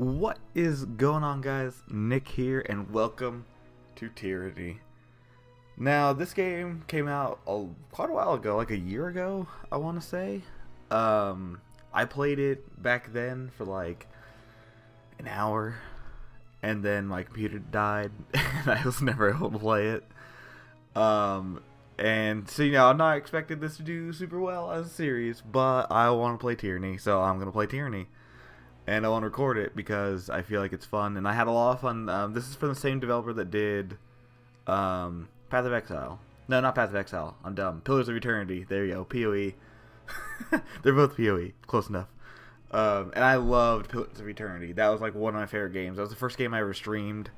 What is going on, guys? Nick here, and welcome to Tyranny. Now, this game came out quite a while ago, like a year ago, I want to say. I played it back then for like an hour, and then my computer died, and I was never able to play it. And so, I'm not expecting this to do super well as a series, but I want to play Tyranny, so I'm going to play Tyranny. And I want to record it because I feel like it's fun, and I had a lot of fun. This is from the same developer that did Path of Exile. No, not Path of Exile. I'm dumb. Pillars of Eternity. There you go. PoE. They're both PoE. Close enough. And I loved Pillars of Eternity. That was like one of my favorite games. That was the first game I ever streamed.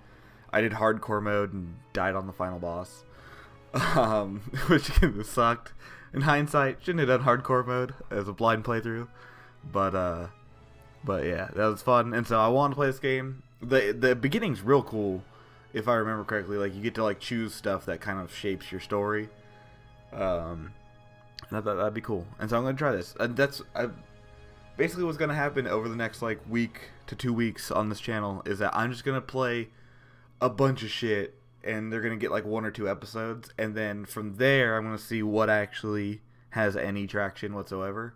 I did hardcore mode and died on the final boss, which sucked. In hindsight, shouldn't have done hardcore mode as a blind playthrough, But yeah, that was fun, and so I wanted to play this game. The beginning's real cool, if I remember correctly. Like, you get to like choose stuff that kind of shapes your story. And I thought that'd be cool, and so I'm gonna try this. And basically what's gonna happen over the next like week to 2 weeks on this channel is that I'm just gonna play a bunch of shit, and they're gonna get like 1 or 2 episodes, and then from there I'm gonna see what actually has any traction whatsoever.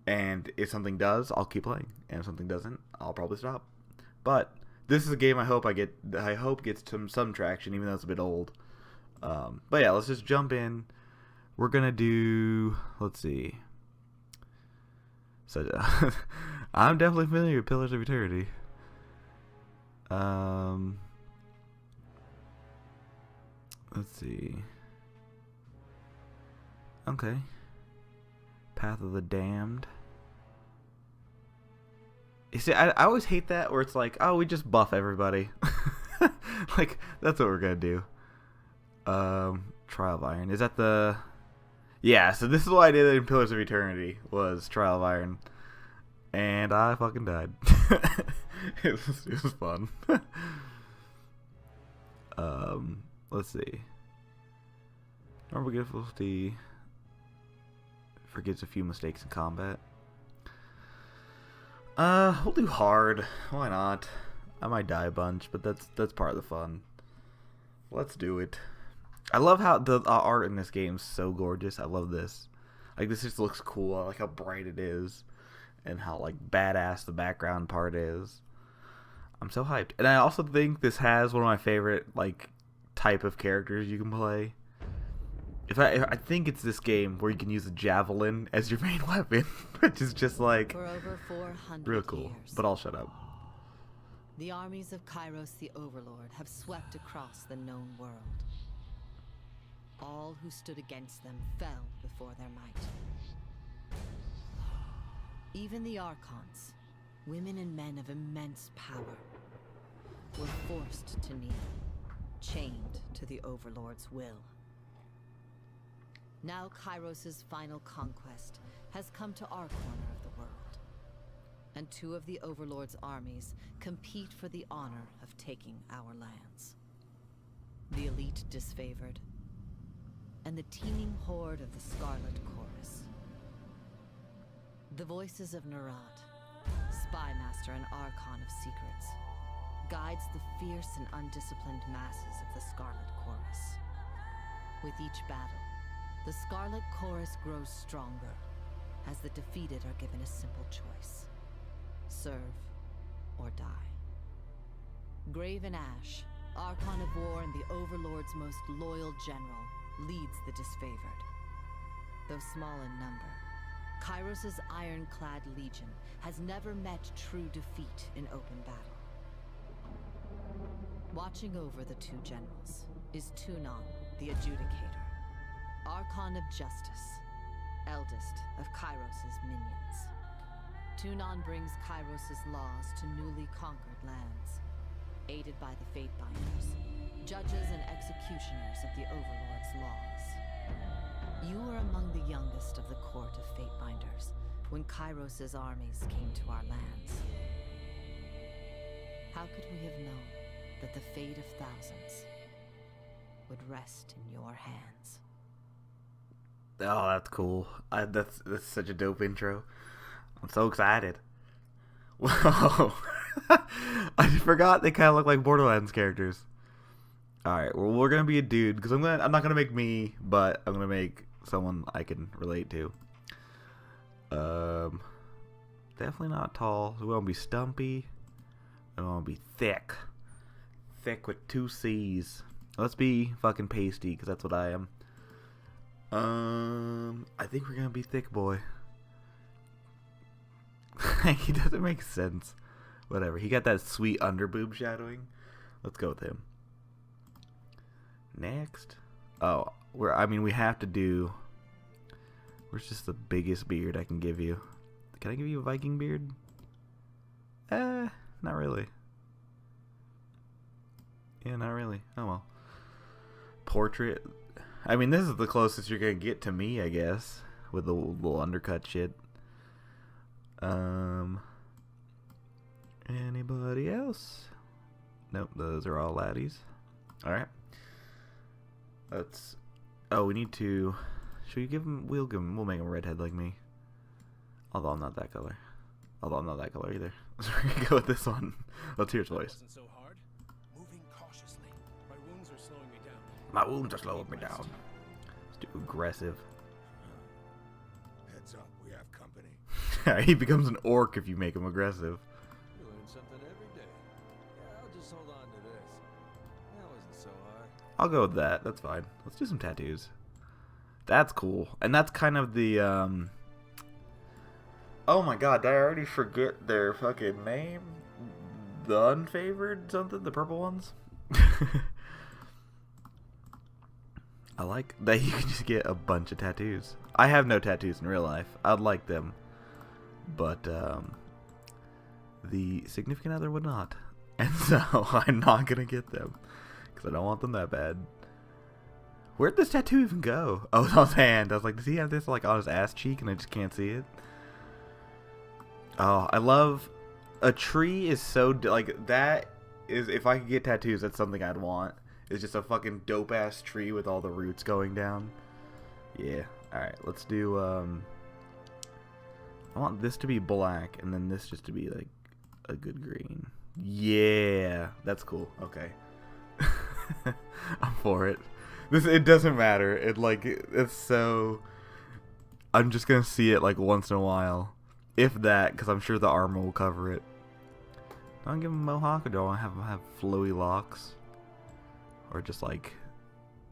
And if something does, I'll keep playing. And if something doesn't, I'll probably stop. But this is a game I hope gets some traction, even though it's a bit old. But yeah, let's just jump in. We're gonna do. Let's see. So I'm definitely familiar with Pillars of Eternity. Let's see. Okay. Path of the Damned. You see, I always hate that where it's like, oh, we just buff everybody. Like, that's what we're gonna do. Trial of Iron. Is that the... Yeah, so this is what I did in Pillars of Eternity, was Trial of Iron. And I fucking died. It was fun. Let's see. Normal difficulty... forgets a few mistakes in combat. We'll do hard. Why not? I might die a bunch, but that's part of the fun. Let's do it. I love how the art in this game is so gorgeous. I love this. Like, this just looks cool. I like how bright it is, and how like badass the background part is. I'm so hyped. And I also think this has one of my favorite like type of characters you can play. I think it's this game where you can use a javelin as your main weapon, which is just like for over 400 real cool. Years, but I'll shut up. The armies of Kairos the Overlord have swept across the known world. All who stood against them fell before their might. Even the Archons, women and men of immense power, were forced to kneel, chained to the Overlord's will. Now Kairos' final conquest has come to our corner of the world, and 2 of the Overlord's armies compete for the honor of taking our lands. The elite Disfavored, and the teeming horde of the Scarlet Chorus. The voices of Nerat, spy master and Archon of secrets, guides the fierce and undisciplined masses of the Scarlet Chorus. With each battle, the Scarlet Chorus grows stronger, as the defeated are given a simple choice: serve or die. Graven Ash, Archon of War and the Overlord's most loyal general, leads the Disfavored. Though small in number, Kairos' ironclad legion has never met true defeat in open battle. Watching over the 2 generals is Tyranny, the Adjudicator, Archon of Justice, eldest of Kairos' minions. Tyranny brings Kairos' laws to newly conquered lands, aided by the Fatebinders, judges and executioners of the Overlord's laws. You were among the youngest of the court of Fatebinders when Kairos' armies came to our lands. How could we have known that the fate of thousands would rest in your hands? Oh, that's cool. That's such a dope intro. I'm so excited. Whoa. I forgot they kind of look like Borderlands characters. Alright, well, we're going to be a dude, because I'm not going to make me, but I'm going to make someone I can relate to. Definitely not tall. We want to be stumpy. We want to be thick. Thick with 2 C's. Let's be fucking pasty, because that's what I am. I think we're going to be thick boy. He doesn't make sense. Whatever. He got that sweet underboob shadowing. Let's go with him. Next. Oh, we have to do... Where's just the biggest beard I can give you? Can I give you a Viking beard? Not really. Yeah, not really. Oh well. Portrait. I mean, this is the closest you're gonna get to me, I guess, with the little undercut shit. Anybody else? Nope, those are all laddies. Alright. Let's... Oh, we need to... Should we give him... We'll make him a redhead like me. Although I'm not that color. Although I'm not that color either. So we're gonna go with this one. Let's hear his voice. So hard. Moving cautiously. My wounds are slowing me down. My wounds are slowing me down. Let's do aggressive. Heads up, we have company. He becomes an orc if you make him aggressive. You learn something every day. Yeah, I'll just hold on to this. That wasn't so hard. I'll go with that. That's fine. Let's do some tattoos. That's cool. And that's kind of the, Oh my god, did I already forget their fucking name? The Unfavored something? The purple ones? I like that you can just get a bunch of tattoos. I have no tattoos in real life. I'd like them. But, the significant other would not. And so, I'm not gonna get them. Because I don't want them that bad. Where'd this tattoo even go? Oh, it's on his hand. I was like, does he have this like on his ass cheek and I just can't see it? Oh, I love... A tree is so... Like, that is... If I could get tattoos, that's something I'd want. It's just a fucking dope-ass tree with all the roots going down. Yeah. Alright, let's do... I want this to be black, and then this just to be, like, a good green. Yeah! That's cool. Okay. I'm for it. It doesn't matter. It's so... I'm just gonna see it, like, once in a while. If that, because I'm sure the armor will cover it. Do I give him a mohawk, or do I have him have flowy locks? Or just like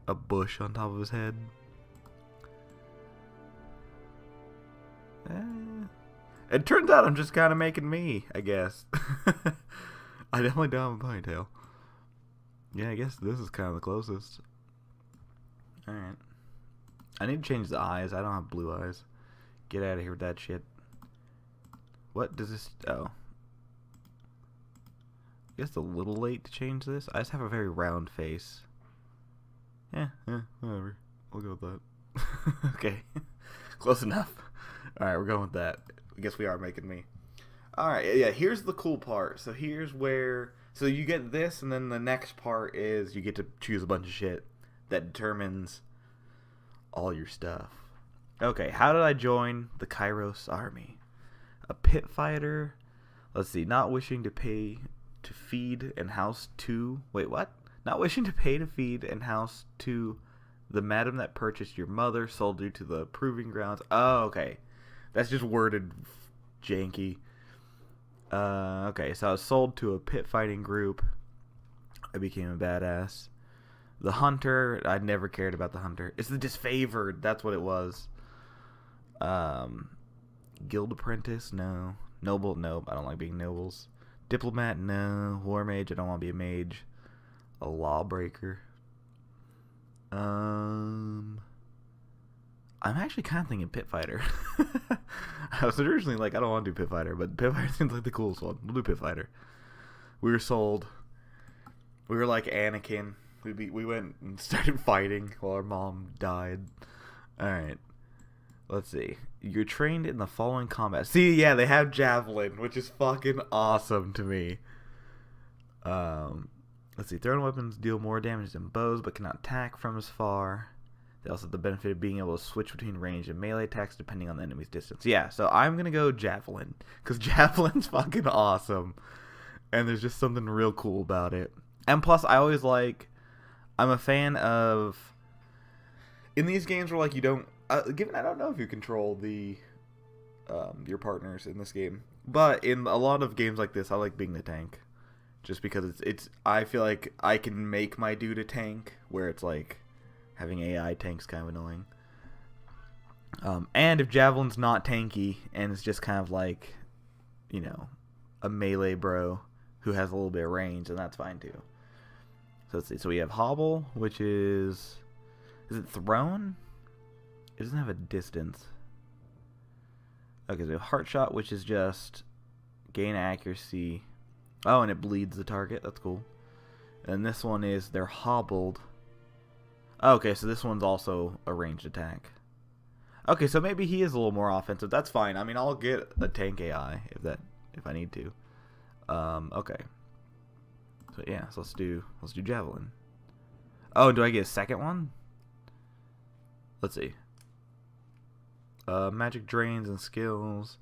a bush on top of his head? It turns out I'm just kind of making me, I guess. I definitely don't have a ponytail. Yeah, I guess this is kind of the closest. Alright. I need to change the eyes. I don't have blue eyes. Get out of here with that shit. What does this... Oh. I guess it's a little late to change this. I just have a very round face. Yeah, whatever. We'll go with that. Okay. Close enough. Alright, we're going with that. I guess we are making me. Alright, yeah, here's the cool part. So here's where... So you get this, and then the next part is you get to choose a bunch of shit that determines all your stuff. Okay, how did I join the Kairos army? A pit fighter. Let's see. Not wishing to pay to feed and house to... Wait, what? Not wishing to pay to feed and house to the madam that purchased your mother, sold you to the proving grounds. Oh, okay. That's just worded janky. Okay, so I was sold to a pit fighting group. I became a badass. The hunter. I never cared about the hunter. It's the disfavored. That's what it was. Guild apprentice, no. Noble, nope. I don't like being nobles. Diplomat, no. War mage, I don't want to be a mage. A lawbreaker. I'm actually kind of thinking pit fighter. I was originally like, I don't want to do pit fighter, but pit fighter seems like the coolest one. We'll do pit fighter. We were sold. We were like Anakin. We went and started fighting while our mom died. Alright. Let's see. You're trained in the following combat. See, yeah, they have javelin, which is fucking awesome to me. Let's see. Thrown weapons deal more damage than bows, but cannot attack from as far. They also have the benefit of being able to switch between range and melee attacks depending on the enemy's distance. Yeah, so I'm gonna go javelin, because javelin's fucking awesome. And there's just something real cool about it. And plus, I'm a fan of, in these games where like you don't, given I don't know if you control the your partners in this game, but in a lot of games like this, I like being the tank, just because it's I feel like I can make my dude a tank, where it's like having AI tanks kind of annoying. And if Javelin's not tanky and it's just kind of like, you know, a melee bro who has a little bit of range, then that's fine too. So let's see. So we have Hobble, which is it thrown? It doesn't have a distance. Okay, so Heart Shot, which is just gain accuracy. Oh, and it bleeds the target. That's cool. And this one is they're hobbled. Okay, so this one's also a ranged attack. Okay, so maybe he is a little more offensive. That's fine. I mean, I'll get a tank AI if I need to. Okay. So yeah, so let's do Javelin. Oh, do I get a second one? Let's see. Magic drains and skills.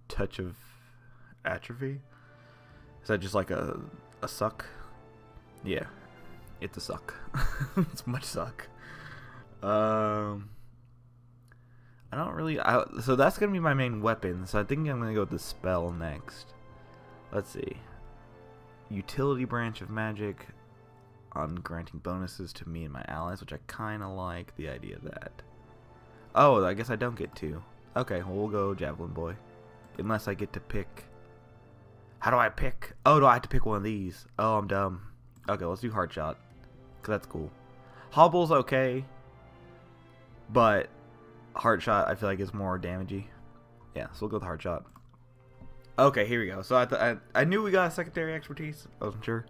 Touch of atrophy. Is that just like a suck? Yeah, it's a suck. It's much suck. I don't really. So that's gonna be my main weapon. So I think I'm gonna go with the spell next. Let's see. Utility branch of magic on granting bonuses to me and my allies, which I kind of like the idea of that. Oh, I guess I don't get to. Okay, well, we'll go Javelin Boy. Unless I get to pick. How do I pick? Oh, do I have to pick one of these? Oh, I'm dumb. Okay, let's do Heart Shot. Because that's cool. Hobble's okay. But Heart Shot, I feel like, is more damagey. Yeah, so we'll go with Heart Shot. Okay, here we go. So I knew we got a secondary expertise. I wasn't sure.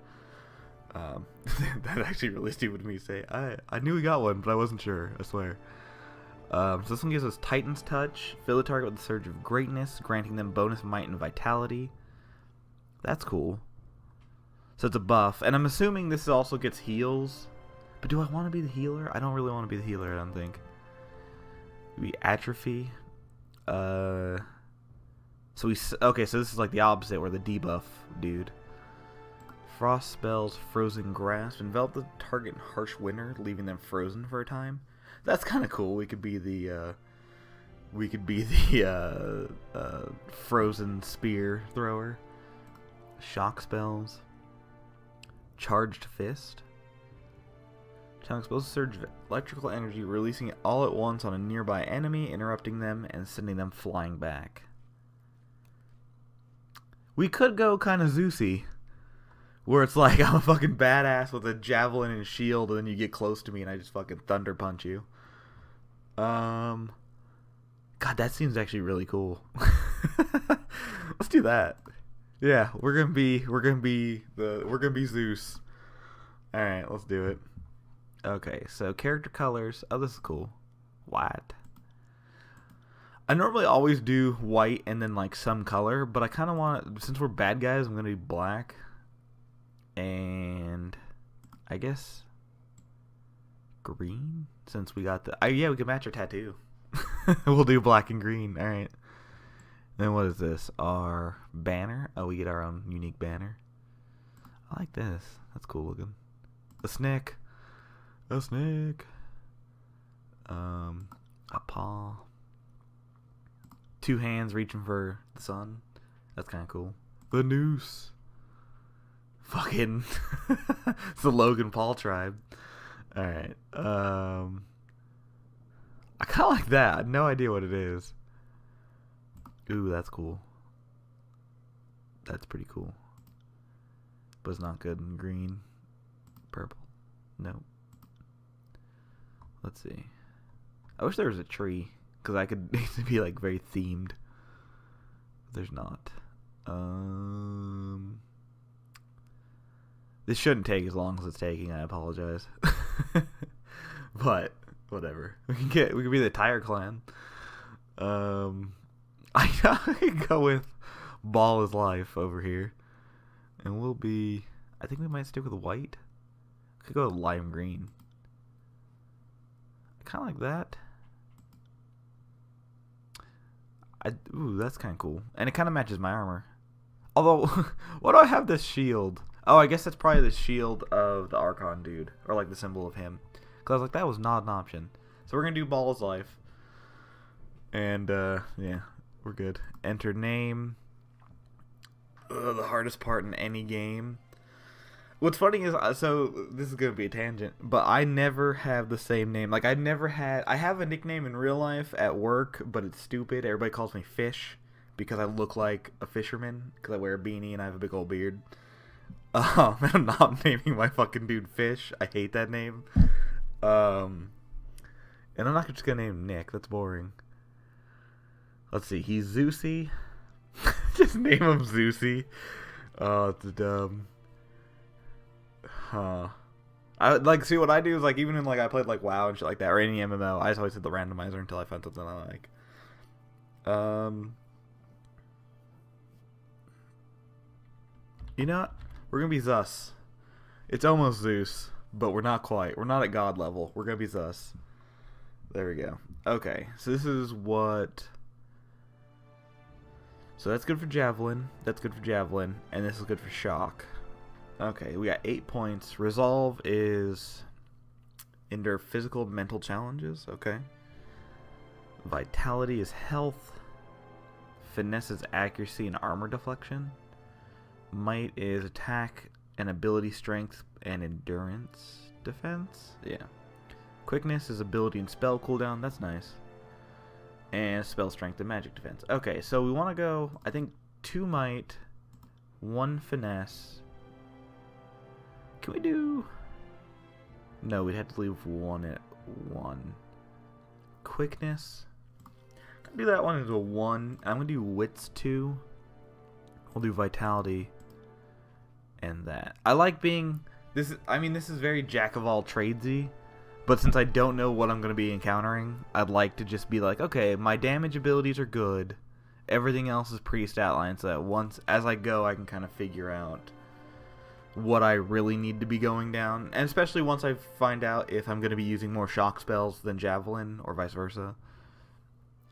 That's actually really stupid of me to say. I knew we got one, but I wasn't sure. I swear. So this one gives us Titan's Touch. Fill the target with a surge of greatness, granting them bonus might and vitality. That's cool. So it's a buff. And I'm assuming this also gets heals. But do I want to be the healer? I don't really want to be the healer, I don't think. Maybe Atrophy. Okay, so this is like the opposite. We're the debuff dude. Frost spells, Frozen Grasp. Envelop the target in harsh winter, leaving them frozen for a time. That's kind of cool. We could be the frozen spear thrower. Shock spells. Charged Fist. Channel exposes a surge of electrical energy, releasing it all at once on a nearby enemy, interrupting them and sending them flying back. We could go kind of Zeusy, where it's like I'm a fucking badass with a javelin and shield, and then you get close to me and I just fucking thunder punch you. God, that seems actually really cool. Let's do that. Yeah, we're gonna be Zeus. All right, let's do it. Okay, so character colors. Oh, this is cool. White. I normally always do white and then like some color, but I kind of want, since we're bad guys, I'm gonna do black. And I guess green, since we got the. Yeah, we can match our tattoo. We'll do black and green. All right. Then what is this? Our banner. Oh, we get our own unique banner. I like this. That's cool looking. A snake. A snake. A paw. Two hands reaching for the sun. That's kind of cool. The noose. Fucking. It's the Logan Paul tribe. Alright. I kind of like that. I have no idea what it is. Ooh, that's cool. That's pretty cool. But it's not good in green. Purple. Nope. Let's see. I wish there was a tree, because I could be like very themed. There's not. This shouldn't take as long as it's taking. I apologize. But whatever. We can be the Tire Clan. I can go with Ball is Life over here, and we'll be. I think we might stick with white. We could go with lime green. I kind of like that. Ooh, that's kind of cool, and it kind of matches my armor. Although, why do I have this shield? Oh, I guess that's probably the shield of the Archon dude. Or like the symbol of him. Because I was like, that was not an option. So we're going to do Ball's Life. And, yeah, we're good. Enter name. The hardest part in any game. What's funny is, so this is going to be a tangent, but I never have the same name. Like, I have a nickname in real life at work, but it's stupid. Everybody calls me Fish because I look like a fisherman because I wear a beanie and I have a big old beard. I'm not naming my fucking dude Fish. I hate that name. And I'm not just going to name Nick. That's boring. Let's see. He's Zeusy. Just name him Zeusy. Oh, it's dumb. Huh. I like, see, what I do is, like, even in, like, I played like WoW and shit like that, or any MMO, I just always hit the randomizer until I find something I like. You know what? We're gonna be Zeus. It's almost Zeus, but we're not quite. We're not at God level. We're gonna be Zeus. There we go. Okay, so this is what. So that's good for Javelin. That's good for Javelin, and this is good for Shock. Okay, we got 8 points. Resolve is endure physical and mental challenges. Okay. Vitality is health. Finesse is accuracy and armor deflection. Might is attack and ability strength and endurance defense. Yeah. Quickness is ability and spell cooldown. That's nice. And spell strength and magic defense. Okay, so we want to go, I think, 2 might, 1 finesse. Can we do... No, we'd have to leave 1 at 1. Quickness. I'm going to do that one as a 1. I'm going to do wits 2. We'll do vitality. And that. I like being... This is very jack of all tradesy. But since I don't know what I'm going to be encountering, I'd like to just be like, okay, my damage abilities are good. Everything else is pre-stat line, so that once, as I go, I can kind of figure out what I really need to be going down. And especially once I find out if I'm going to be using more shock spells than Javelin, or vice versa.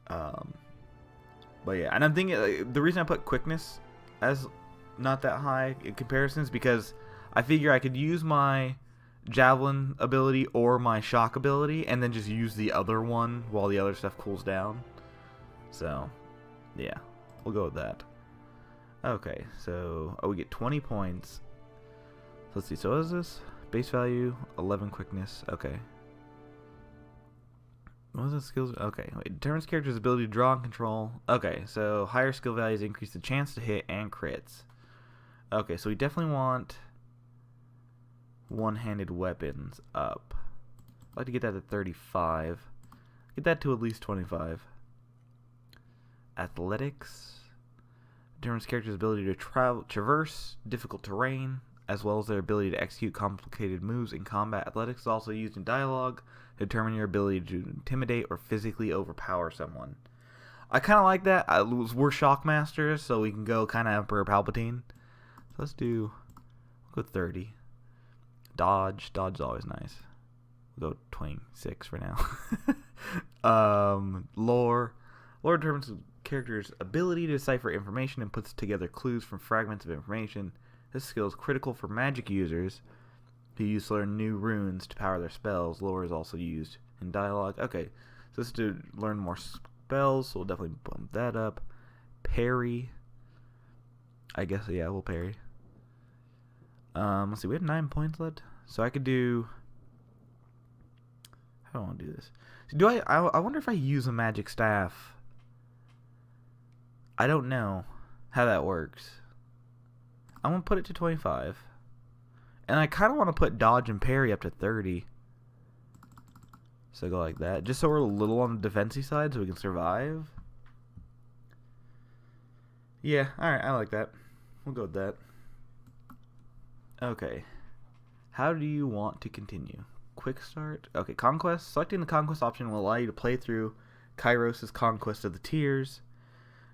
But yeah, and I'm thinking, the reason I put quickness as not that high in comparison is because I figure I could use my Javelin ability or my shock ability and then just use the other one while the other stuff cools down. So yeah, we'll go with that. Okay, so we get 20 points. Let's see, so what is this? Base value 11 quickness. Okay, what was the skills? Okay, wait, determines character's ability to draw and control. Okay, so higher skill values increase the chance to hit and crits. Okay, so we definitely want one-handed weapons up. I'd like to get that to 35. Get that to at least 25. Athletics determines character's ability to traverse difficult terrain, as well as their ability to execute complicated moves in combat. Athletics is also used in dialogue to determine your ability to intimidate or physically overpower someone. I kind of like that. We're Shockmasters, so we can go kind of Emperor Palpatine. So let's go 30. Dodge is always nice. We'll go 26 for now. Lore determines the character's ability to decipher information and puts together clues from fragments of information. This skill is critical for magic users who use to learn new runes to power their spells. Lore is also used in dialogue. Okay, so this is to learn more spells, so we'll definitely bump that up. Parry. I guess, yeah, we'll parry. Let's see, we have 9 points left, so I could do... How do I want to do this? Do I wonder if I use a magic staff. I don't know how that works. I'm going to put it to 25. And I kind of want to put dodge and parry up to 30. So go like that, just so we're a little on the defensive side so we can survive. Yeah, alright, I like that. We'll go with that. Okay. How do you want to continue? Quick start? Okay, conquest. Selecting the conquest option will allow you to play through Kairos' conquest of the tiers.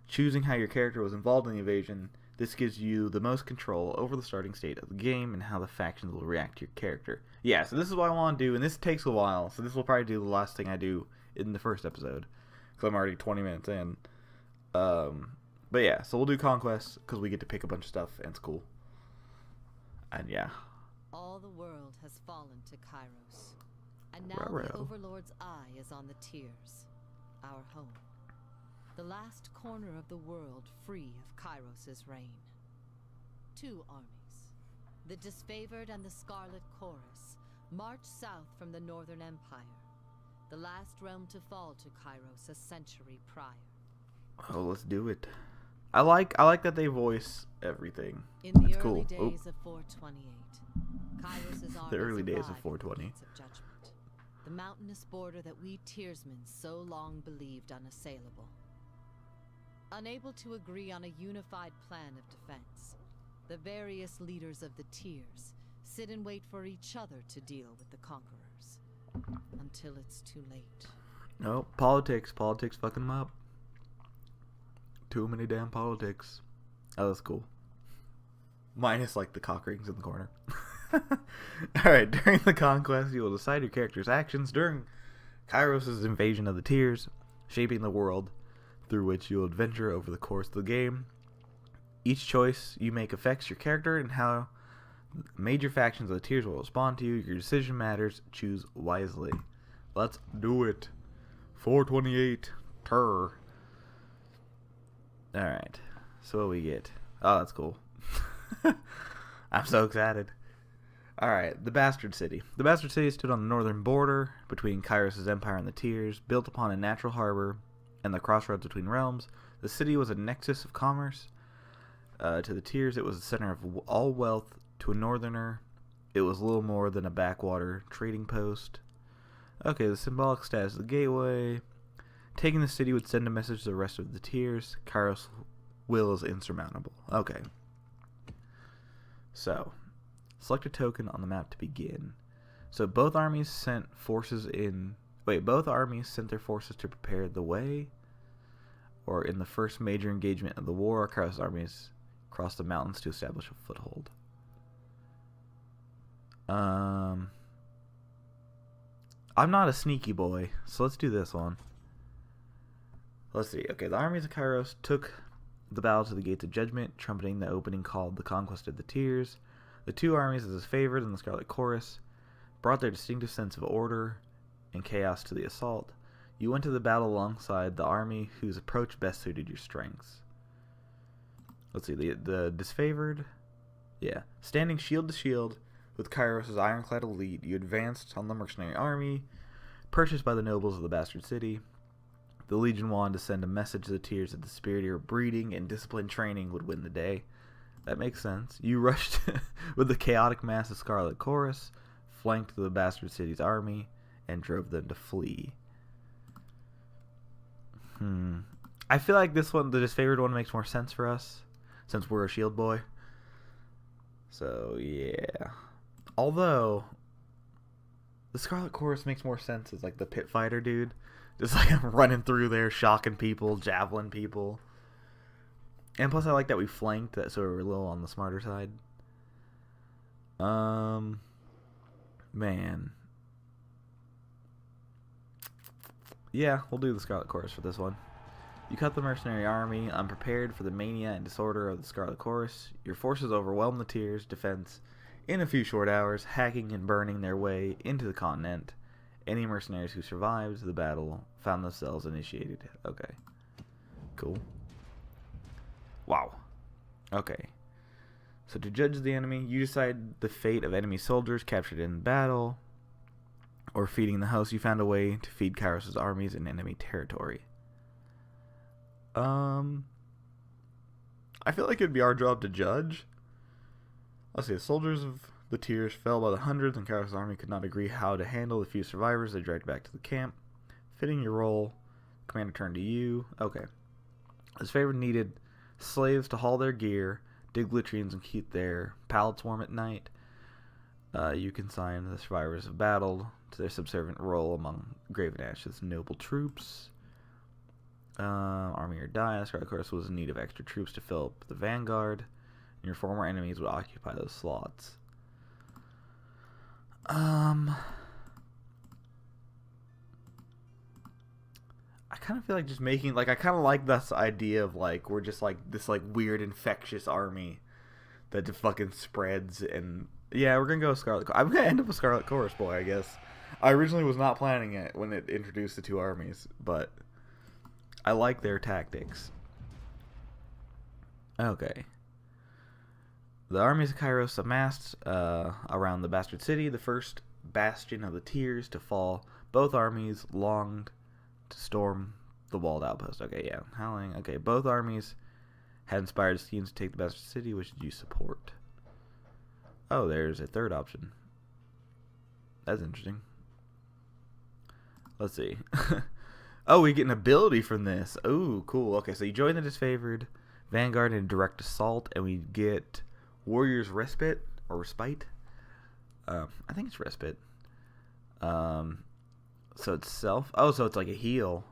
Choosing how your character was involved in the invasion, this gives you the most control over the starting state of the game and how the factions will react to your character. Yeah, so this is what I want to do, and this takes a while, so this will probably do the last thing I do in the first episode, because I'm already 20 minutes in. But yeah, so we'll do conquest because we get to pick a bunch of stuff and it's cool. And yeah. All the world has fallen to Kairos, and now Ruh-roh. the Overlord's eye is on the Tears, our home. The last corner of the world free of Kairos' reign. 2 armies, the Disfavored and the Scarlet Chorus, march south from the Northern Empire, the last realm to fall to Kairos a century prior. Oh, let's do it. I like that they voice everything. In the It's early cool. days of 428, Kairos' armies The early days of arrived at 420. the Gates of Judgment, the mountainous border that we Tearsmen so long believed unassailable. Unable to agree on a unified plan of defense, the various leaders of the Tears sit and wait for each other to deal with the conquerors, until it's too late. No, politics fucking them up. Too many damn politics. Oh, that's cool. Minus like the cock rings in the corner. Alright, during the conquest, you will decide your character's actions during Kairos' invasion of the Tears, shaping the world through which you will adventure over the course of the game. Each choice you make affects your character and how major factions of the Tears will respond to you. Your decision matters. Choose wisely. Let's do it. 428. Turr. Alright. So what we get? Oh, that's cool. I'm so excited. Alright, the Bastard City. The Bastard City stood on the northern border between Kairos' empire and the Tears. Built upon a natural harbor and the crossroads between realms, the city was a nexus of commerce. To the Tears, it was the center of all wealth. To a northerner, it was little more than a backwater trading post. Okay, the symbolic status of the gateway. Taking the city would send a message to the rest of the Tears. Kairos' will is insurmountable. Okay. So, select a token on the map to begin. So both armies sent their forces to prepare the way. Or in the first major engagement of the war, Kairos' armies crossed the mountains to establish a foothold. I'm not a sneaky boy, so let's do this one. Let's see. Okay, the armies of Kairos took the battle to the Gates of Judgment, trumpeting the opening called the Conquest of the Tears. The 2 armies of the Disfavored and the Scarlet Chorus brought their distinctive sense of order and chaos to the assault. You went to the battle alongside the army whose approach best suited your strengths. Let's see, the Disfavored, yeah, standing shield to shield with Kairos' ironclad elite, you advanced on the mercenary army, purchased by the nobles of the Bastard City. The Legion wanted to send a message to the Tears that the spirit of your breeding and disciplined training would win the day. That makes sense. You rushed with the chaotic mass of Scarlet Chorus, flanked the Bastard City's army, and drove them to flee. I feel like this one, the Disfavored one, makes more sense for us, since we're a shield boy. So, yeah. Although, the Scarlet Chorus makes more sense as, like, the pit fighter dude. Just, like, running through there, shocking people, javelin people. And plus, I like that we flanked, that, so we're a little on the smarter side. Man. Yeah, we'll do the Scarlet Chorus for this one. You cut the mercenary army, unprepared for the mania and disorder of the Scarlet Chorus. Your forces overwhelm the Tears' defense in a few short hours, hacking and burning their way into the continent. Any mercenaries who survived the battle found themselves initiated. Okay. Cool. Wow. Okay. So to judge the enemy, you decide the fate of enemy soldiers captured in battle, or feeding the host. You found a way to feed Kairos' armies in enemy territory. I feel like it'd be our job to judge. Let's see, the soldiers of the Tears fell by the hundreds, and Kairos' army could not agree how to handle the few survivors they dragged back to the camp. Fitting your role, commander turned to you. Okay. His favorite needed slaves to haul their gear, dig latrines, and keep their pallets warm at night. You consign the survivors of battle to their subservient role among Graven Ash's noble troops. Army or die. Scarlet Chorus was in need of extra troops to fill up the vanguard, and your former enemies would occupy those slots. I kind of feel like just making, like, I kind of like this idea of, like, we're just, like, this, like, weird infectious army that just fucking spreads. And yeah, we're gonna go with Scarlet. I'm gonna end up with Scarlet Chorus boy, I guess. I originally was not planning it when it introduced the two armies, but I like their tactics. Okay. The armies of Kairos amassed around the Bastard City, the first bastion of the Tears to fall. Both armies longed to storm the walled outpost. Okay, yeah. Howling. Okay, both armies had inspired schemes to take the Bastard City. Which did you support? Oh, there's a third option. That's interesting. Let's see. Oh, we get an ability from this. Oh, cool. Okay, so you join the Disfavored Vanguard in direct assault, and we get Warrior's Respite or Respite. I think it's Respite. So it's self. Oh, so it's like a heal.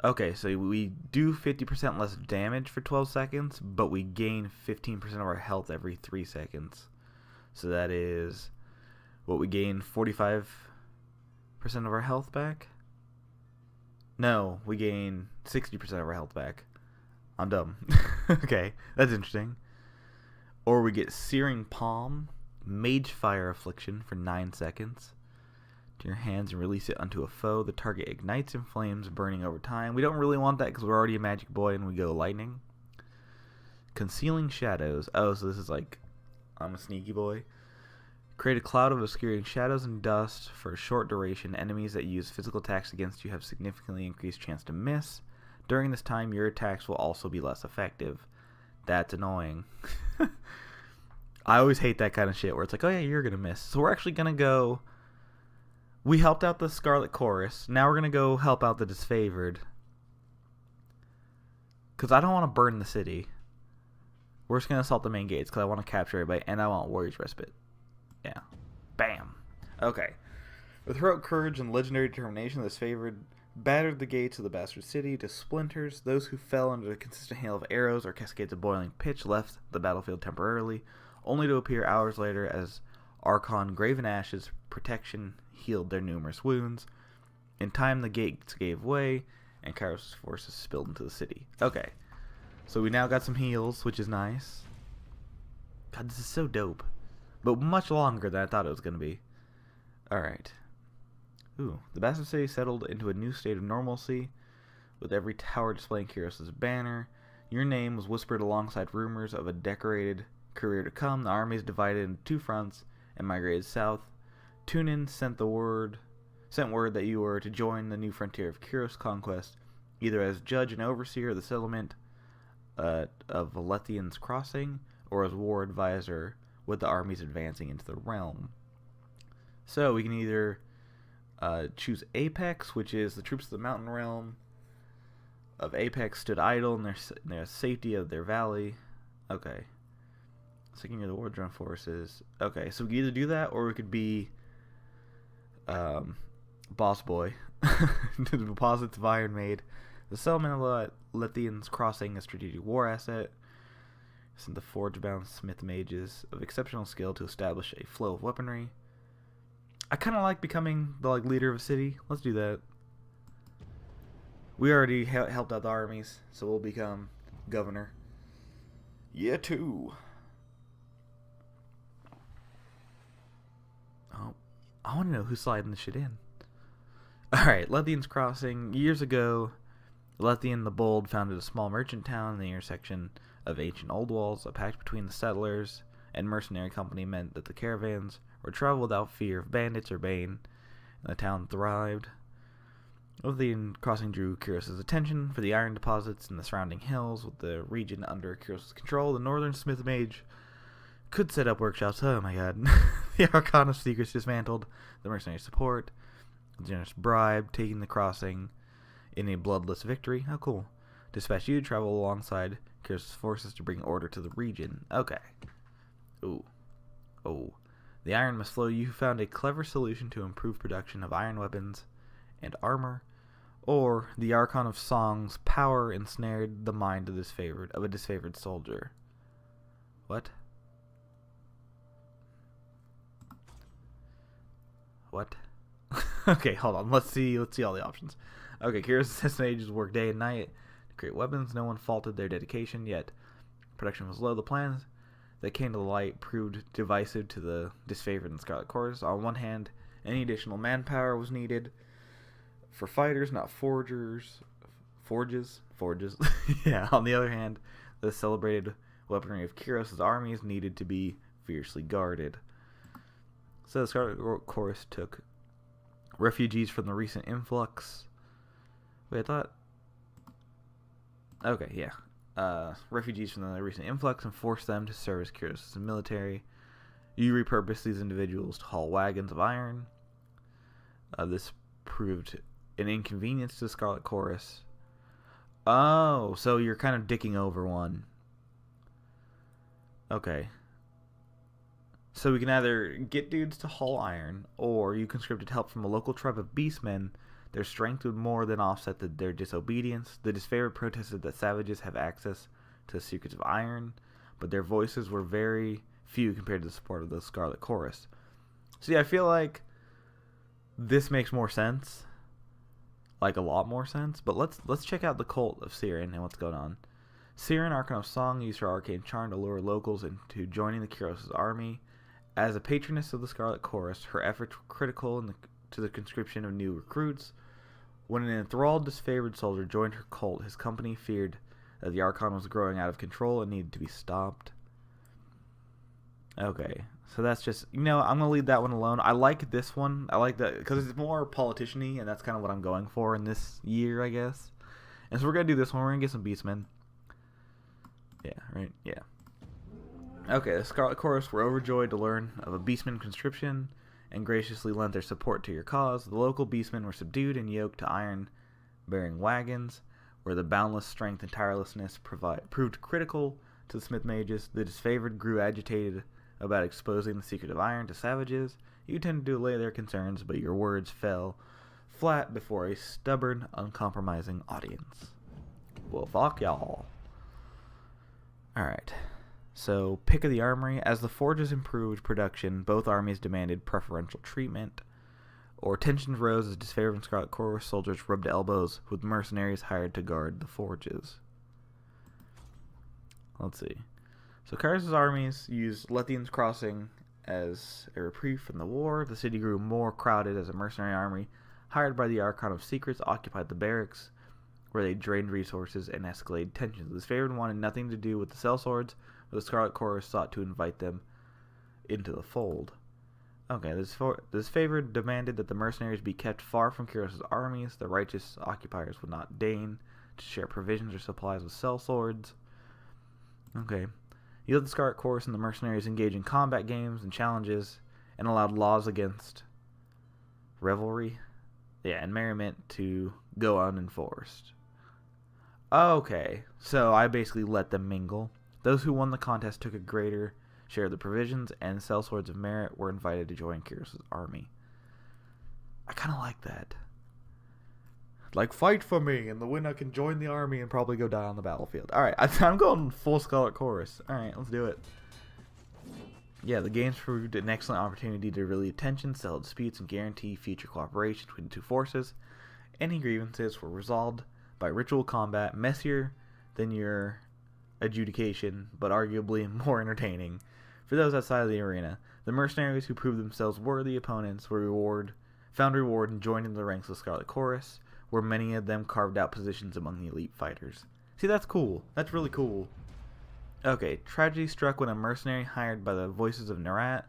Okay, so we do 50% less damage for 12 seconds, but we gain 15% of our health every 3 seconds. So that is what we gain 45% of our health back. No, we gain 60% of our health back. I'm dumb. Okay, that's interesting. Or we get Searing Palm, Mage Fire Affliction for 9 seconds. To your hands and release it onto a foe. The target ignites in flames, burning over time. We don't really want that because we're already a magic boy and we go lightning. Concealing Shadows. Oh, so this is like, I'm a sneaky boy. Create a cloud of obscuring shadows and dust for a short duration. Enemies that use physical attacks against you have significantly increased chance to miss. During this time, your attacks will also be less effective. That's annoying. I always hate that kind of shit where it's like, oh yeah, you're going to miss. So we're actually going to go... We helped out the Scarlet Chorus. Now we're going to go help out the Disfavored. Because I don't want to burn the city. We're just going to assault the main gates because I want to capture everybody. And I want Warrior's Respite. Yeah. Bam. Okay. With heroic courage and legendary determination, the Disfavored battered the gates of the Bastard City to splinters. Those who fell under the consistent hail of arrows or cascades of boiling pitch left the battlefield temporarily, only to appear hours later as Archon Graven Ash's protection healed their numerous wounds. In time, the gates gave way, and Kairos' forces spilled into the city. Okay, so we now got some heals, which is nice. God, this is so dope. But much longer than I thought it was going to be. Alright. Ooh, the Bastard City settled into a new state of normalcy, with every tower displaying Kairos' banner. Your name was whispered alongside rumors of a decorated career to come. The armies divided into 2 fronts and migrated south. Tunin sent word that you were to join the new frontier of Kairos conquest, either as judge and overseer of the settlement of Valethian's Crossing, or as war advisor with the armies advancing into the realm. So we can either choose Apex, which is the troops of the mountain realm of Apex stood idle in their safety of their valley. Okay. Second year of the war drone forces. Okay, so we can either do that or we could be Boss Boy. The deposits of Iron Maid. The settlement of Lethian's Crossing, a strategic war asset. Sent the forge-bound smith mages of exceptional skill to establish a flow of weaponry. I kind of like becoming the leader of a city. Let's do that. We already helped out the armies, so we'll become governor. Yeah, too. Oh, I want to know who's sliding this shit in. Alright, Lethian's Crossing. Years ago, Lethian the Bold founded a small merchant town in the intersection of ancient old walls. A pact between the settlers and mercenary company meant that the caravans would travel without fear of bandits or bane, and the town thrived. Lethian Crossing drew Kairos' attention for the iron deposits in the surrounding hills. With the region under Kairos' control, the northern smith mage could set up workshops. Oh my god. The Arcana Secrets dismantled the mercenary support. A generous bribe, taking the crossing in a bloodless victory. Oh, cool. Dispatch you to travel alongside Kairos' forces to bring order to the region. Okay. Ooh. Oh. The iron must flow. You found a clever solution to improve production of iron weapons and armor. Or the Archon of Song's power ensnared the mind of a disfavored soldier. What? What? Okay, hold on. Let's see all the options. Okay, Kira's assassin agents work day and night to create weapons. No one faulted their dedication, yet production was low. The plans that came to light proved divisive to the Disfavored and Scarlet Chorus. On one hand, any additional manpower was needed for fighters, not forges. Yeah. On the other hand, the celebrated weaponry of Kyros' armies needed to be fiercely guarded. So the Scarlet Chorus took refugees from the recent influx. Wait, I thought... Okay, yeah. Refugees from the recent influx and forced them to serve as Kyros' military. You repurposed these individuals to haul wagons of iron. This proved an inconvenience to the Scarlet Chorus. Oh, so you're kind of dicking over one. Okay. So we can either get dudes to haul iron, or you conscripted help from a local tribe of beastmen. Their strength would more than offset their disobedience. The Disfavored protested that savages have access to the secrets of iron, but their voices were very few compared to the support of the Scarlet Chorus. See, I feel like this makes more sense. Like, a lot more sense. But let's check out the cult of Siren and what's going on. Siren, Archon of Song, used her arcane charm to lure locals into joining the Kyros' army. As a patroness of the Scarlet Chorus, her efforts were critical to the conscription of new recruits. When an enthralled, disfavored soldier joined her cult, his company feared that the Archon was growing out of control and needed to be stopped. Okay, so that's just... I'm going to leave that one alone. I like this one. I like that because it's more politician-y, and that's kind of what I'm going for in this year, I guess. And so we're going to do this one. We're going to get some beastmen. Yeah, right? Yeah. Okay, the Scarlet Chorus were overjoyed to learn of a beastman conscription and graciously lent their support to your cause. The local beastmen were subdued and yoked to iron-bearing wagons, where the boundless strength and tirelessness proved critical to the smith mages. The Disfavored grew agitated about exposing the secret of iron to savages. You tended to allay their concerns, but your words fell flat before a stubborn, uncompromising audience. Well, fuck y'all. Alright. So, pick of the armory. As the forges improved production, both armies demanded preferential treatment, or tensions rose as Disfavored and Scarlet Chorus soldiers rubbed elbows with mercenaries hired to guard the forges. Let's see. So, Kyros' armies used Lethian's Crossing as a reprieve from the war. The city grew more crowded as a mercenary army hired by the Archon of Secrets occupied the barracks, where they drained resources and escalated tensions. The Disfavored wanted nothing to do with the sellswords, but the Scarlet Chorus sought to invite them into the fold. Okay, the Disfavored demanded that the mercenaries be kept far from Kyros' armies. The righteous occupiers would not deign to share provisions or supplies with sellswords. Okay. You let the Scarlet Chorus and the mercenaries engage in combat games and challenges, and allowed laws against revelry, and merriment to go unenforced. Okay, so I basically let them mingle. Those who won the contest took a greater share of the provisions, and sellswords of merit were invited to join Kyros' army. I kind of like that. Like, fight for me, and the winner can join the army and probably go die on the battlefield. Alright, I'm going full Scarlet Chorus. Alright, let's do it. Yeah, the games proved an excellent opportunity to relieve tension, settle disputes, and guarantee future cooperation between the two forces. Any grievances were resolved by ritual combat, messier than your adjudication, but arguably more entertaining. For those outside of the arena, the mercenaries who proved themselves worthy opponents were found reward in joining the ranks of the Scarlet Chorus, where many of them carved out positions among the elite fighters. See, that's cool. That's really cool. Okay, tragedy struck when a mercenary hired by the Voices of Nerat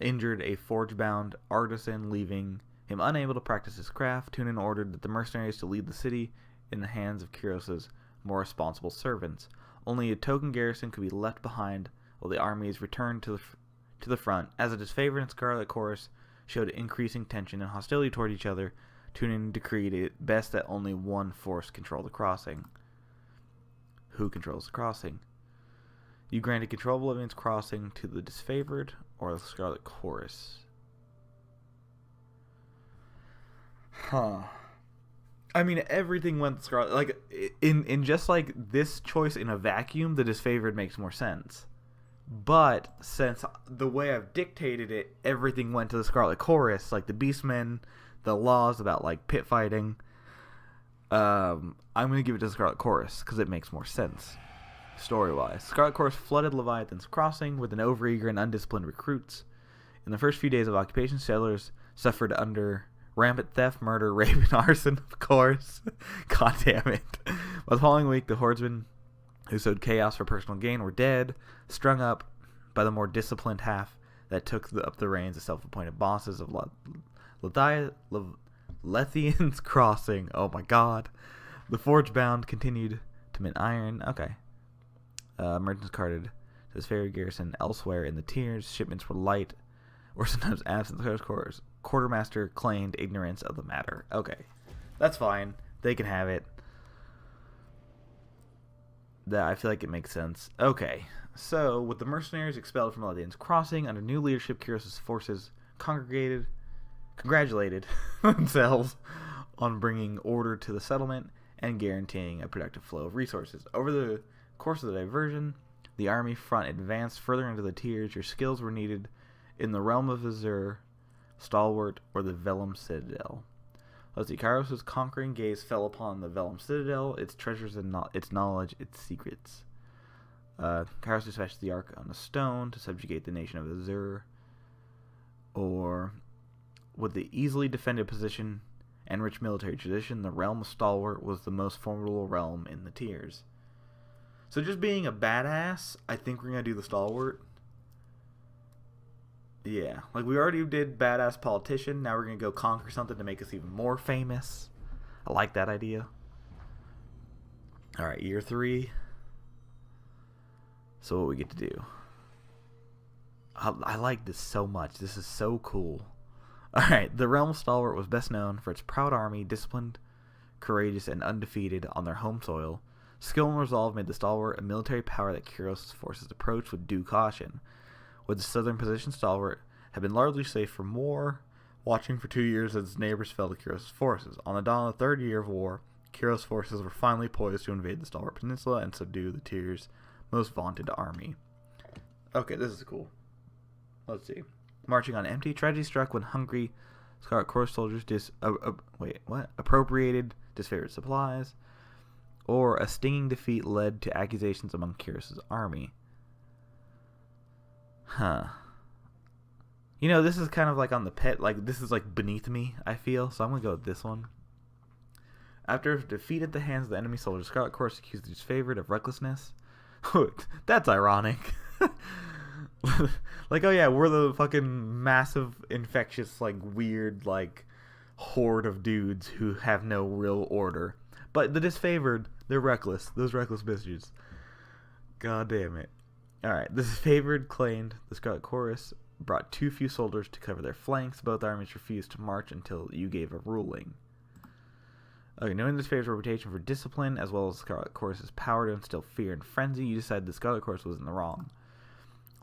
injured a forge-bound artisan, leaving him unable to practice his craft. Tunin ordered that the mercenaries to lead the city in the hands of Kyros' more responsible servants. Only a token garrison could be left behind while the armies returned to the front. As the Disfavored and Scarlet Chorus showed increasing tension and hostility toward each other, Tunin decreed it best that only one force control the crossing. Who controls the crossing? You granted control of Oblivion's crossing to the Disfavored or the Scarlet Chorus. Huh. I mean, everything went Scarlet. Like, in just like this choice in a vacuum, the Disfavored makes more sense. But since the way I've dictated it, everything went to the Scarlet Chorus. Like the Beastmen, the laws about like pit fighting. I'm gonna give it to Scarlet Chorus because it makes more sense story-wise. Scarlet Chorus flooded Leviathan's Crossing with an overeager and undisciplined recruits. In the first few days of occupation, settlers suffered under rampant theft, murder, rape, and arson, of course. God damn it. By the following week, the horsemen who sowed chaos for personal gain were dead, strung up by the more disciplined half that took up the reins as self-appointed bosses of Lethian's Crossing. Oh my god. The forge-bound continued to mint iron. Okay. Merchants carted to his favorite garrison elsewhere in the tiers. Shipments were light or sometimes absent. The quartermaster claimed ignorance of the matter. Okay. That's fine. They can have it. That I feel like it makes sense. Okay. So, with the mercenaries expelled from Lethian's Crossing, under new leadership, Kyros' forces congratulated themselves on bringing order to the settlement and guaranteeing a productive flow of resources. Over the course of the diversion, the army front advanced further into the tiers. Your skills were needed in the realm of Azure, Stalwart, or the Vellum Citadel. Let's see, Kyros' conquering gaze fell upon the Vellum Citadel, its treasures and its knowledge, its secrets. Kyros dispatched the Ark on a stone to subjugate the nation of Azure, or with the easily defended position and rich military tradition, the realm of Stalwart was the most formidable realm in the tiers. So just being a badass, I think we're going to do the Stalwart. Yeah, like we already did badass politician, now we're going to go conquer something to make us even more famous. I like that idea. Alright, year 3. So what we get to do. I like this so much. This is so cool. Alright, the realm of Stalwart was best known for its proud army, disciplined, courageous, and undefeated on their home soil. Skill and resolve made the Stalwart a military power that Kyros' forces approached with due caution. With the southern position, Stalwart had been largely safe from war, watching for 2 years as its neighbors fell to Kyros' forces. On the dawn of the third year of war, Kyros' forces were finally poised to invade the Stalwart Peninsula and subdue the Tyr's most vaunted army. Okay, this is cool. Let's see. Marching on empty, tragedy struck when hungry Scarlet Chorus soldiers appropriated disfavored supplies, or a stinging defeat led to accusations among Kyros' army. Huh. You know, this is kind of like on the pet, like this is like beneath me, I feel, so I'm gonna go with this one. After defeat at the hands of the enemy soldiers, Scarlet Chorus accused the Disfavored of recklessness. That's ironic. Like, oh yeah, we're the fucking massive, infectious, like, weird, like, horde of dudes who have no real order. But the Disfavored, they're reckless. Those reckless bitches. God damn it. Alright, the Disfavored claimed the Scarlet Chorus brought too few soldiers to cover their flanks. Both armies refused to march until you gave a ruling. Okay, knowing the Disfavored's reputation for discipline, as well as Scarlet Chorus' power to instill fear and frenzy, you decided the Scarlet Chorus was in the wrong.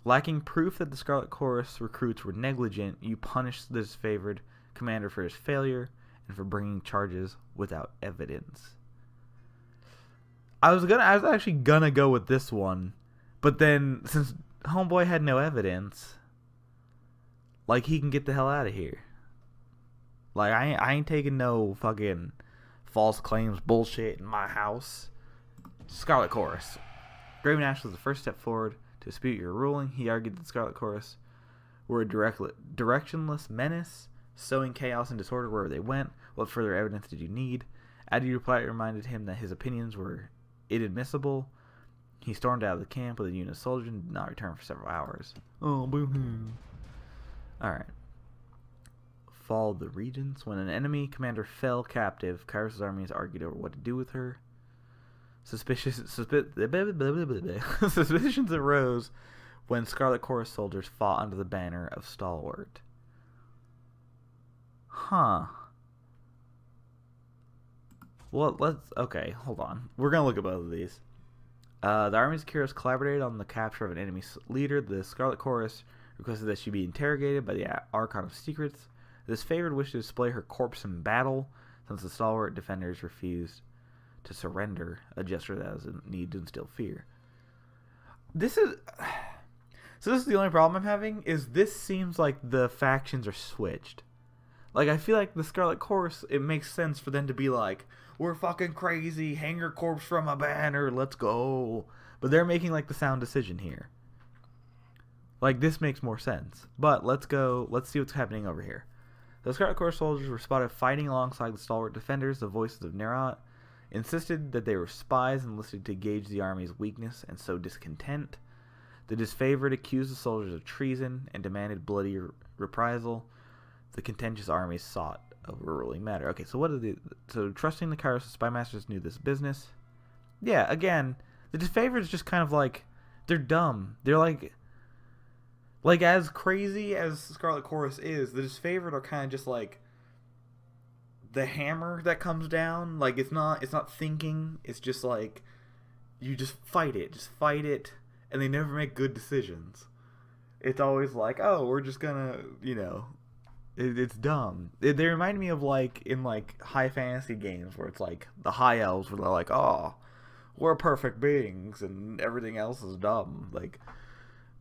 Lacking proof that the Scarlet Chorus recruits were negligent, you punished the Disfavored commander for his failure and for bringing charges without evidence. I was actually gonna go with this one, but then since Homeboy had no evidence, like, he can get the hell out of here. Like, I ain't taking no fucking false claims bullshit in my house. Scarlet Chorus. Graven Ash was the first step forward to dispute your ruling. He argued that the Scarlet Chorus were a directionless menace, sowing chaos and disorder wherever they went. What further evidence did you need? As you replied, reminded him that his opinions were inadmissible. He stormed out of the camp with a unit of soldiers and did not return for several hours. Oh, boo-hoo. Alright. Fall of the Regents. When an enemy commander fell captive, Kyros' armies argued over what to do with her. Suspicions arose when Scarlet Chorus soldiers fought under the banner of Stalwart. Huh. Well, okay, hold on. We're going to look at both of these. The armies of Kyros collaborated on the capture of an enemy leader. The Scarlet Chorus requested that she be interrogated by the Archon of Secrets. This favored wished to display her corpse in battle, since the Stalwart defenders refused to surrender, a gesture that was a need to instill fear. This is the only problem I'm having, is this seems like the factions are switched. Like, I feel like the Scarlet Chorus, it makes sense for them to be like, we're fucking crazy, hang your corpse from a banner, let's go. But they're making, like, the sound decision here. Like, this makes more sense. But let's see what's happening over here. The Scarlet Chorus soldiers were spotted fighting alongside the stalwart defenders. The voices of Nerat insisted that they were spies and listed to gauge the army's weakness and sow discontent. The Disfavored accused the soldiers of treason and demanded bloody reprisal. The contentious armies sought over a ruling matter. Okay, so so trusting the Kairos spy masters knew this business. Yeah, again, the Disfavored is just kind of like, they're dumb. They're like as crazy as Scarlet Chorus is, the Disfavored are kind of just like the hammer that comes down. Like, it's not thinking. It's just like, you just fight it, and they never make good decisions. It's always like, oh, we're just gonna, it's dumb. They remind me of, like, in, like, high fantasy games where it's like the high elves where they're like, oh, we're perfect beings and everything else is dumb. Like,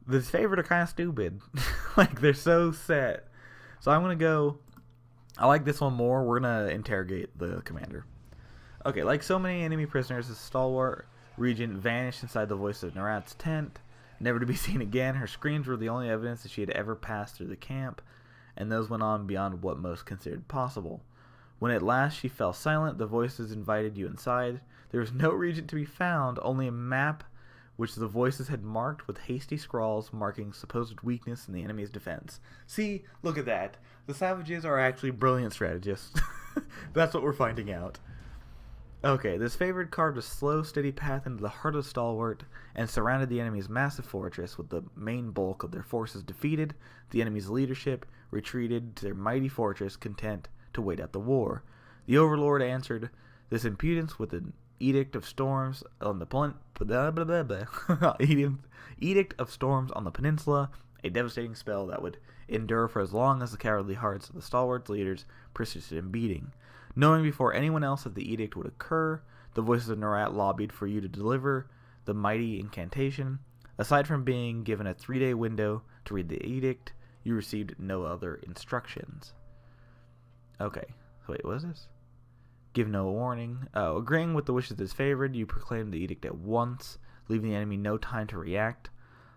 the Disfavored are kind of stupid. Like, they're so set. So I'm gonna go, I like this one more. We're gonna interrogate the commander. Okay, like so many enemy prisoners, the stalwart regent vanished inside the voice of Nerat's tent, never to be seen again. Her screams were the only evidence that she had ever passed through the camp, and those went on beyond what most considered possible. When at last she fell silent, the voices invited you inside. There was no regent to be found, only a map which the voices had marked with hasty scrawls marking supposed weakness in the enemy's defense. See, look at that. The savages are actually brilliant strategists. That's what we're finding out. Okay, this favored carved a slow, steady path into the heart of the stalwart and surrounded the enemy's massive fortress. With the main bulk of their forces defeated, the enemy's leadership retreated to their mighty fortress, content to wait out the war. The overlord answered this impudence with an edict of storms on the edict of storms on the peninsula, a devastating spell that would endure for as long as the cowardly hearts of the stalwart's leaders persisted in beating. Knowing before anyone else that the edict would occur, the voices of Nerat lobbied for you to deliver the mighty incantation. Aside from being given a 3-day window to read the edict, you received no other instructions. Okay, so wait, what is this? Give no warning. Oh, agreeing with the wishes of his favored, you proclaimed the edict at once, leaving the enemy no time to react.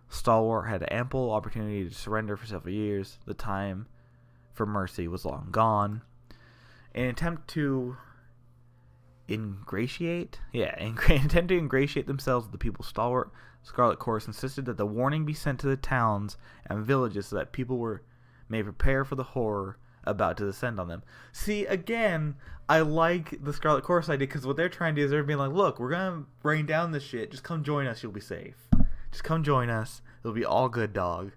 Stalwart had ample opportunity to surrender for several years. The time for mercy was long gone. In an attempt to ingratiate themselves with the people's stalwart, Scarlet Chorus insisted that the warning be sent to the towns and villages so that people may prepare for the horror about to descend on them. See, again, I like the Scarlet Chorus idea because what they're trying to do is they're being like, look, we're going to rain down this shit. Just come join us. You'll be safe. Just come join us. It'll be all good, dog.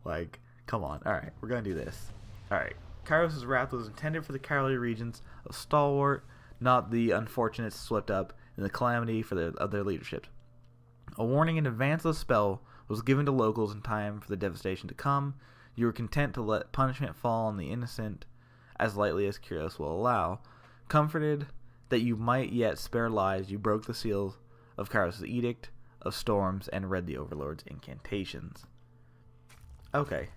Like, come on. All right, we're going to do this. All right. Kairos' wrath was intended for the cowardly regions of Stalwart, not the unfortunates swept up in the calamity of their leadership. A warning in advance of the spell was given to locals in time for the devastation to come. You were content to let punishment fall on the innocent as lightly as Kairos will allow. Comforted that you might yet spare lives, you broke the seal of Kairos' edict of storms and read the Overlord's incantations. Okay.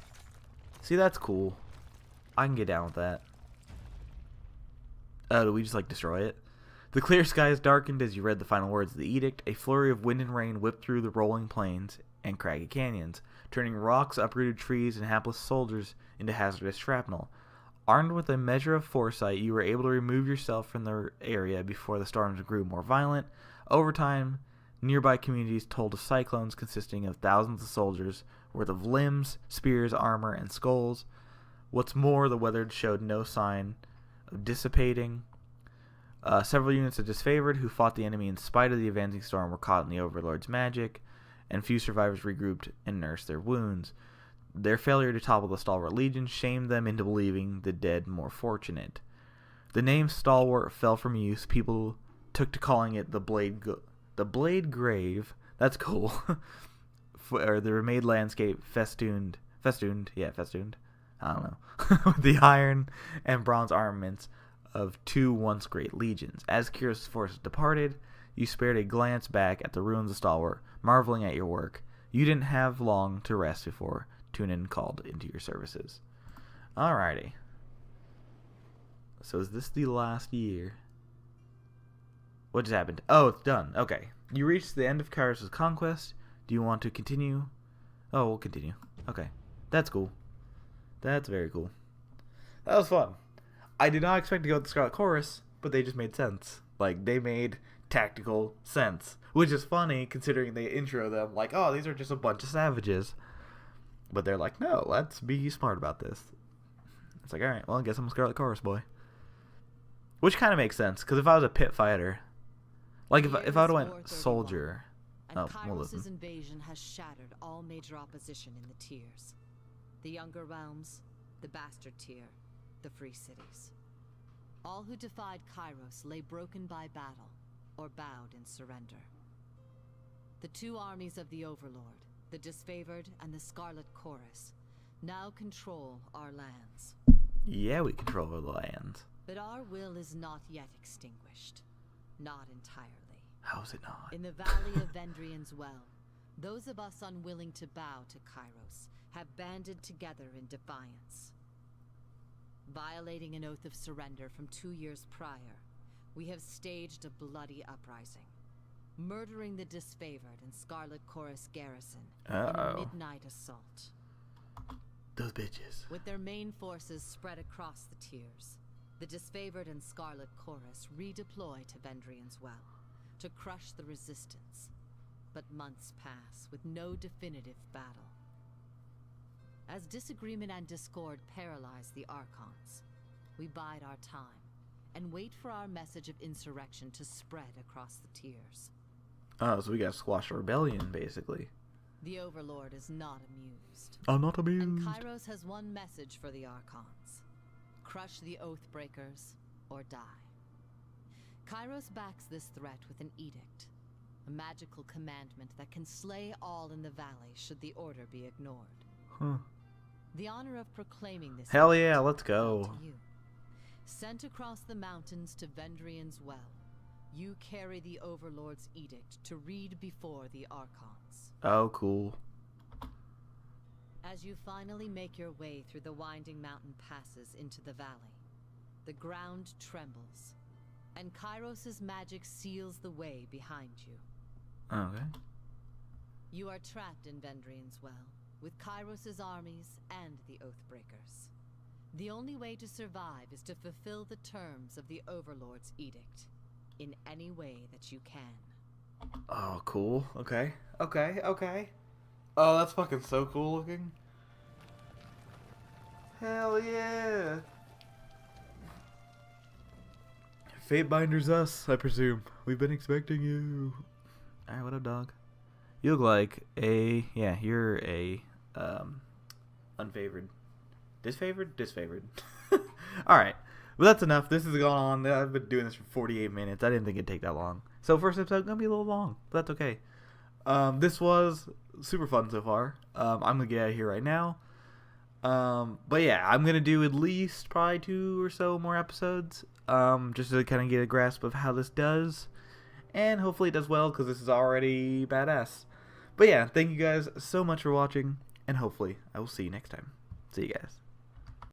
See, that's cool. I can get down with that. Do we just, like, destroy it? The clear skies darkened as you read the final words of the edict. A flurry of wind and rain whipped through the rolling plains and craggy canyons, turning rocks, uprooted trees, and hapless soldiers into hazardous shrapnel. Armed with a measure of foresight, you were able to remove yourself from the area before the storms grew more violent. Over time, nearby communities told of cyclones consisting of thousands of soldiers worth of limbs, spears, armor, and skulls. What's more, the weather showed no sign of dissipating. Several units of Disfavored who fought the enemy in spite of the advancing storm were caught in the Overlord's magic, and few survivors regrouped and nursed their wounds. Their failure to topple the Stalwart Legion shamed them into believing the dead more fortunate. The name Stalwart fell from use. People took to calling it the Blade Grave. That's cool. Or the remade landscape festooned. I don't know. With the iron and bronze armaments of two once great legions. As Kairos' forces departed, you spared a glance back at the ruins of Stalwart, marveling at your work. You didn't have long to rest before Tunin called into your services. Alrighty. So is this the last year? What just happened? Oh, it's done. Okay. You reached the end of Kairos' conquest. Do you want to continue? Oh, we'll continue. Okay. That's cool. That's very cool. That was fun. I did not expect to go with the Scarlet Chorus, but they just made sense. Like, they made tactical sense. Which is funny, considering they intro them like, oh, these are just a bunch of savages. But they're like, no, let's be smart about this. It's like, alright, well, I guess I'm a Scarlet Chorus boy. Which kind of makes sense, because if I was a pit fighter, like if I would have went soldier, and Kairos' invasion has shattered all major opposition in the tiers. The Younger Realms, the Bastard Tier, the Free Cities. All who defied Kairos lay broken by battle, or bowed in surrender. The two armies of the Overlord, the Disfavored and the Scarlet Chorus, now control our lands. Yeah, we control the lands. But our will is not yet extinguished. Not entirely. How is it not? In the Valley of Vendrian's Well, those of us unwilling to bow to Kairos have banded together in defiance. Violating an oath of surrender from 2 years prior, we have staged a bloody uprising, murdering the Disfavored and Scarlet Chorus garrison in a midnight assault. Those bitches. With their main forces spread across the tiers, the Disfavored and Scarlet Chorus redeploy to Vendrian's Well to crush the resistance. But months pass with no definitive battle. As disagreement and discord paralyze the Archons, we bide our time and wait for our message of insurrection to spread across the tiers. Oh, so we gotta squash a rebellion, basically. The Overlord is not amused. I'm not amused. And Kairos has one message for the Archons. Crush the Oathbreakers, or die. Kairos backs this threat with an edict, a magical commandment that can slay all in the valley should the order be ignored. Huh. The honor of proclaiming this Hell yeah, let's go. to you. Sent across the mountains to Vendrian's Well, you carry the Overlord's edict to read before the Archons. Oh, cool. As you finally make your way through the winding mountain passes into the valley, the ground trembles, and Kairos' magic seals the way behind you. Okay. You are trapped in Vendrian's Well, with Kairos' armies and the Oathbreakers. The only way to survive is to fulfill the terms of the Overlord's edict, in any way that you can. Oh, cool. Okay. Okay. Oh, that's fucking so cool looking. Hell yeah. Fate binder's us, I presume. We've been expecting you. Alright, what up, dog? You look like a... Yeah, you're a... unfavored. Disfavored? Alright. Well, that's enough. This has gone on. I've been doing this for 48 minutes. I didn't think it'd take that long. So, first episode gonna be a little long, but that's okay. This was super fun so far. I'm gonna get out of here right now. But yeah, I'm gonna do at least probably 2 or so more episodes. Just to kind of get a grasp of how this does. And hopefully it does well, because this is already badass. But yeah, thank you guys so much for watching. And hopefully I will see you next time. See you guys.